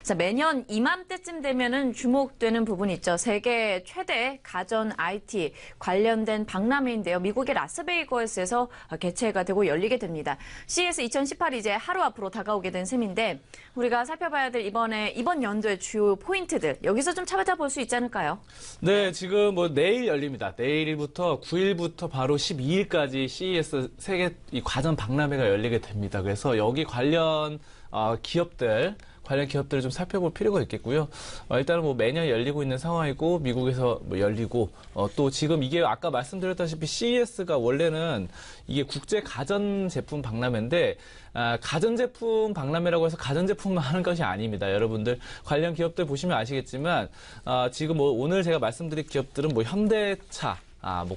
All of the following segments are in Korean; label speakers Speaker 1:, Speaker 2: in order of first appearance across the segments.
Speaker 1: 자, 매년 이맘때쯤 되면은 주목되는 부분이 있죠. 세계 최대 가전 IT 관련된 박람회인데요. 미국의 라스베이거스에서 개최가 되고 열리게 됩니다. CES 2018이 이제 하루 앞으로 다가오게 된 셈인데 우리가 살펴봐야 될 이번 연도의 주요 포인트들 여기서 좀 찾아볼 수 있지 않을까요?
Speaker 2: 네, 지금 내일 열립니다. 내일부터 9일부터 바로 12일까지 CES 세계 이 가전 박람회가 열리게 됩니다. 그래서 여기 관련 기업들을 좀 살펴볼 필요가 있겠고요. 일단은 매년 열리고 있는 상황이고, 미국에서 열리고, 또 지금 이게 아까 말씀드렸다시피 CES가 원래는 이게 국제 가전제품 박람회인데, 가전제품 박람회라고 해서 가전제품만 하는 것이 아닙니다. 여러분들 관련 기업들 보시면 아시겠지만, 지금 오늘 제가 말씀드릴 기업들은 현대차,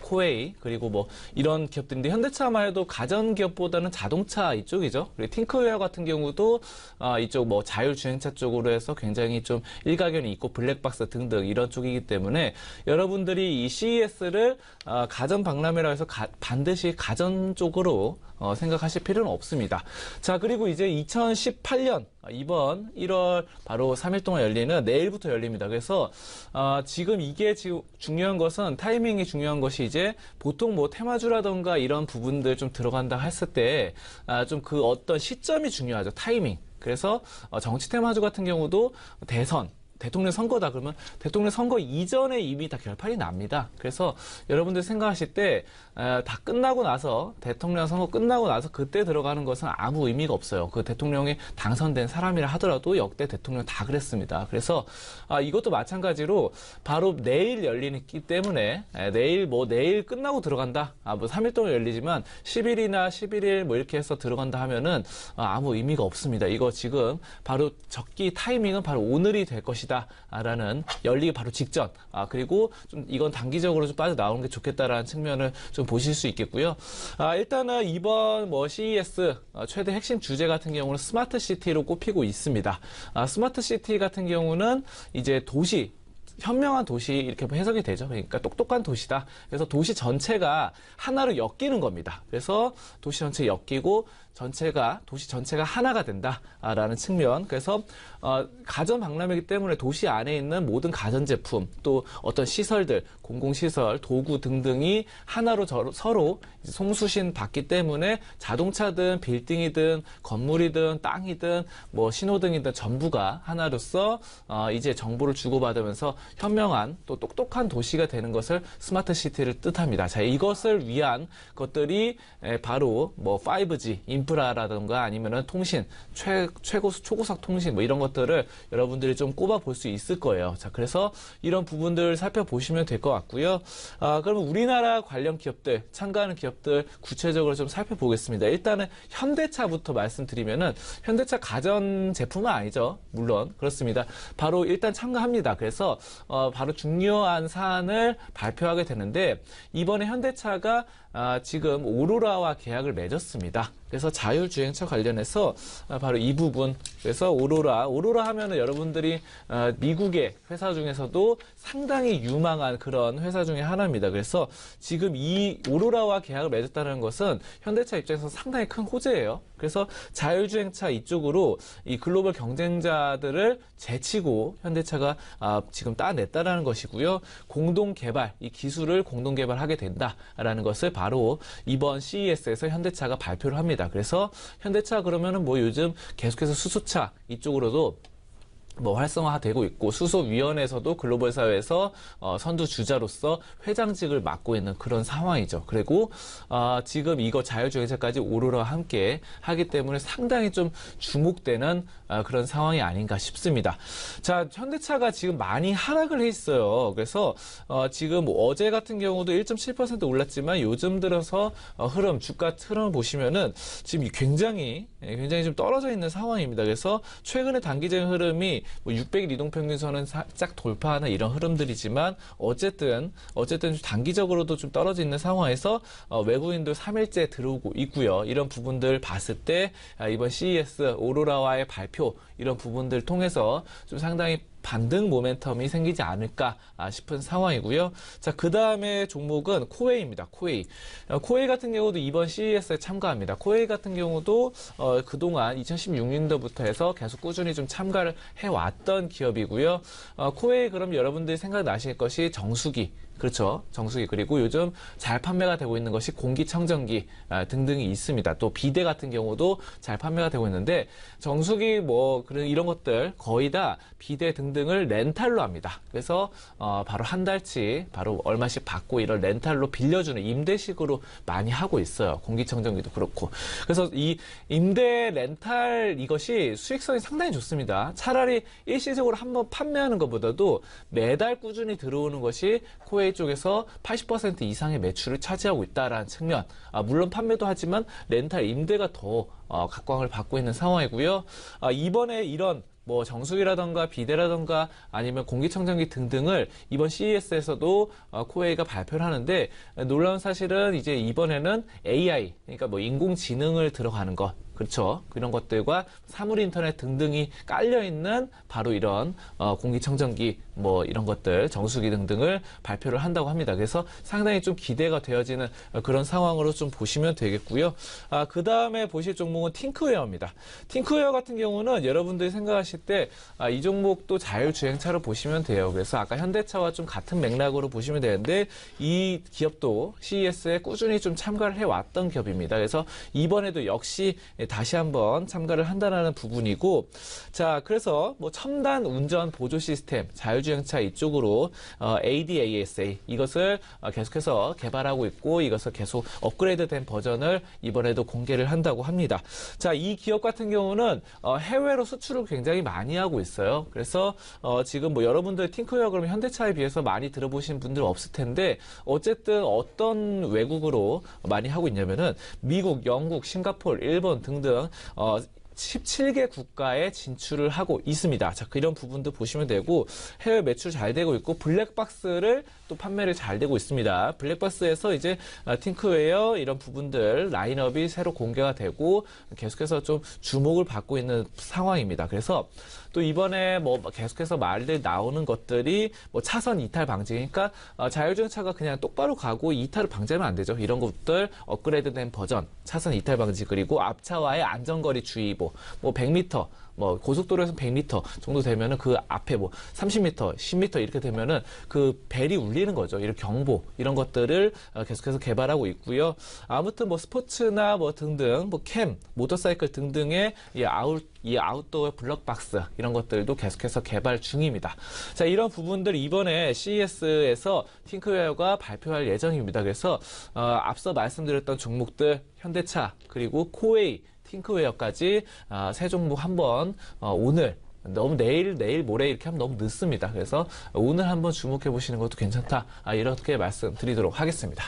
Speaker 2: 코웨이, 그리고 이런 기업들인데, 현대차만 해도 가전기업보다는 자동차 이쪽이죠. 그리고 팅크웨어 같은 경우도, 이쪽 자율주행차 쪽으로 해서 굉장히 좀 일가견이 있고, 블랙박스 등등 이런 쪽이기 때문에, 여러분들이 이 CES를, 가전 박람회라 해서 반드시 가전 쪽으로, 생각하실 필요는 없습니다. 자, 그리고 이제 2018년, 이번 1월 바로 3일 동안 열리는 내일부터 열립니다. 그래서, 지금 중요한 것은 타이밍이 중요한 것이 이제 보통 테마주라던가 이런 부분들 좀 들어간다 했을 때, 좀 그 어떤 시점이 중요하죠. 타이밍. 그래서, 정치 테마주 같은 경우도 대통령 선거다 그러면 대통령 선거 이전에 이미 다 결판이 납니다. 그래서 여러분들 생각하실 때 다 끝나고 나서 대통령 선거 끝나고 나서 그때 들어가는 것은 아무 의미가 없어요. 그 대통령이 당선된 사람이라 하더라도 역대 대통령 다 그랬습니다. 그래서 이것도 마찬가지로 바로 내일 열리기 때문에 내일 끝나고 들어간다. 3일 동안 열리지만 10일이나 11일 이렇게 해서 들어간다 하면은 아무 의미가 없습니다. 이거 지금 바로 적기 타이밍은 바로 오늘이 될 것이다. 라는 열리기 바로 직전. 그리고 좀 이건 단기적으로 좀 빠져나오는 게 좋겠다라는 측면을 좀 보실 수 있겠고요. 일단은 이번 CES 최대 핵심 주제 같은 경우는 스마트 시티로 꼽히고 있습니다. 스마트 시티 같은 경우는 이제 현명한 도시 이렇게 해석이 되죠. 그러니까 똑똑한 도시다. 그래서 도시 전체가 하나로 엮이는 겁니다. 그래서 도시 전체 엮이고 도시 전체가 하나가 된다라는 측면. 그래서 가전 박람회이기 때문에 도시 안에 있는 모든 가전제품 또 어떤 시설들, 공공시설, 도구 등등이 하나로 서로 송수신 받기 때문에 자동차든 빌딩이든 건물이든 땅이든 신호등이든 전부가 하나로서 이제 정보를 주고받으면서 현명한 또 똑똑한 도시가 되는 것을 스마트 시티를 뜻합니다. 자, 이것을 위한 것들이 바로 5G 인프라라든가 아니면은 통신, 초고속 통신 이런 것들을 여러분들이 좀 꼽아 볼 수 있을 거예요. 자, 그래서 이런 부분들을 살펴보시면 될 것 같고요. 그러면 우리나라 관련 기업들, 참가하는 기업들 구체적으로 좀 살펴보겠습니다. 일단은 현대차부터 말씀드리면은 현대차 가전 제품은 아니죠. 물론 그렇습니다. 바로 일단 참가합니다. 그래서 바로 중요한 사안을 발표하게 되는데 이번에 현대차가 지금 오로라와 계약을 맺었습니다. 그래서 자율주행차 관련해서 바로 이 부분. 그래서 오로라 하면은 여러분들이 미국의 회사 중에서도 상당히 유망한 그런 회사 중에 하나입니다. 그래서 지금 이 오로라와 계약을 맺었다는 것은 현대차 입장에서 상당히 큰 호재예요. 그래서 자율주행차 이쪽으로 이 글로벌 경쟁자들을 제치고 현대차가 지금 따냈다라는 것이고요. 이 기술을 공동 개발하게 된다라는 것을 바로 이번 CES에서 현대차가 발표를 합니다. 그래서 현대차 그러면은 요즘 계속해서 수소차 이쪽으로도 활성화되고 있고 수소위원회에서도 글로벌 사회에서 선두주자로서 회장직을 맡고 있는 그런 상황이죠. 그리고 지금 이거 자율주행차까지 오로라와 함께 하기 때문에 상당히 좀 주목되는 그런 상황이 아닌가 싶습니다. 자, 현대차가 지금 많이 하락을 해 있어요. 그래서 지금 어제 같은 경우도 1.7% 올랐지만 요즘 들어서 주가 흐름을 보시면은 지금 굉장히 좀 떨어져 있는 상황입니다. 그래서 최근에 단기적인 흐름이 600일 이동평균선은 살짝 돌파하는 이런 흐름들이지만 어쨌든 좀 단기적으로도 좀 떨어져 있는 상황에서 외국인도 3일째 들어오고 있고요. 이런 부분들 봤을 때 이번 CES 오로라와의 발표 이런 부분들 통해서 좀 상당히 반등 모멘텀이 생기지 않을까 싶은 상황이고요. 자, 그 다음에 종목은 코웨이입니다. 코웨이. 코웨이 같은 경우도 이번 CES에 참가합니다. 코웨이 같은 경우도 그동안 2016년도부터 해서 계속 꾸준히 좀 참가를 해왔던 기업이고요. 코웨이 그럼 여러분들이 생각나실 것이 정수기. 그렇죠. 정수기. 그리고 요즘 잘 판매가 되고 있는 것이 공기청정기 등등이 있습니다. 또 비데 같은 경우도 잘 판매가 되고 있는데 정수기 뭐 그런 이런 것들 거의 다 비데 등등을 렌탈로 합니다. 그래서 바로 한 달치 바로 얼마씩 받고 이런 렌탈로 빌려주는 임대식으로 많이 하고 있어요. 공기청정기도 그렇고. 그래서 이 임대 렌탈 이것이 수익성이 상당히 좋습니다. 차라리 일시적으로 한번 판매하는 것보다도 매달 꾸준히 들어오는 것이 코웨이 쪽에서 80% 이상의 매출을 차지하고 있다라는 측면. 물론 판매도 하지만 렌탈 임대가 더 각광을 받고 있는 상황이고요. 이번에 이런 뭐 정수기라던가 비데라던가 아니면 공기청정기 등등을 이번 CES에서도 코웨이가 발표를 하는데 놀라운 사실은 이제 이번에는 AI, 그러니까 뭐 인공지능을 들어가는 것. 그렇죠. 그런 것들과 사물인터넷 등등이 깔려있는 바로 이런 공기청정기 뭐 이런 것들 정수기 등등을 발표를 한다고 합니다. 그래서 상당히 좀 기대가 되어지는 그런 상황으로 좀 보시면 되겠고요. 그 다음에 보실 종목은 팅크웨어입니다. 팅크웨어 같은 경우는 여러분들이 생각하실 때 이 종목도 자율주행차로 보시면 돼요. 그래서 아까 현대차와 좀 같은 맥락으로 보시면 되는데 이 기업도 CES에 꾸준히 좀 참가를 해왔던 기업입니다. 그래서 이번에도 역시 다시 한번 참가를 한다는 부분이고, 자, 그래서 뭐 첨단 운전 보조 시스템, 자율주행차 이쪽으로 ADASA 이것을 계속해서 개발하고 있고 이것을 계속 업그레이드된 버전을 이번에도 공개를 한다고 합니다. 자, 이 기업 같은 경우는 해외로 수출을 굉장히 많이 하고 있어요. 그래서 지금 뭐 여러분들 팅크웨어 그러면 현대차에 비해서 많이 들어보신 분들 없을 텐데 어쨌든 어떤 외국으로 많이 하고 있냐면은 미국, 영국, 싱가포르, 일본 등등 17개 국가에 진출을 하고 있습니다. 자, 이런 부분도 보시면 되고 해외 매출 잘 되고 있고 블랙박스를 또 판매를 잘 되고 있습니다. 블랙박스에서 이제 팅크웨어 이런 부분들 라인업이 새로 공개가 되고 계속해서 좀 주목을 받고 있는 상황입니다. 그래서 또 이번에 뭐 계속해서 말들 나오는 것들이 뭐 차선 이탈 방지, 그러니까 자율주행차가 그냥 똑바로 가고 이탈을 방지하면 안 되죠. 이런 것들 업그레이드된 버전, 차선 이탈 방지 그리고 앞차와의 안전거리 주의보, 뭐 100m, 뭐 고속도로에서 100m 정도 되면은 그 앞에 뭐 30m, 10m 이렇게 되면은 그 벨이 울리는 거죠. 이런 경보 이런 것들을 계속해서 개발하고 있고요. 아무튼 뭐 스포츠나 뭐 등등 뭐 캠, 모터사이클 등등의 이 아웃도어 블럭박스 이런 것들도 계속해서 개발 중입니다. 자, 이런 부분들 이번에 CES에서 팅크웨어가 발표할 예정입니다. 그래서 앞서 말씀드렸던 종목들 현대차 그리고 코웨이 팅크웨어까지 세 종목 한번 오늘 너무 내일 모레 이렇게 하면 너무 늦습니다. 그래서 오늘 한번 주목해 보시는 것도 괜찮다. 이렇게 말씀드리도록 하겠습니다.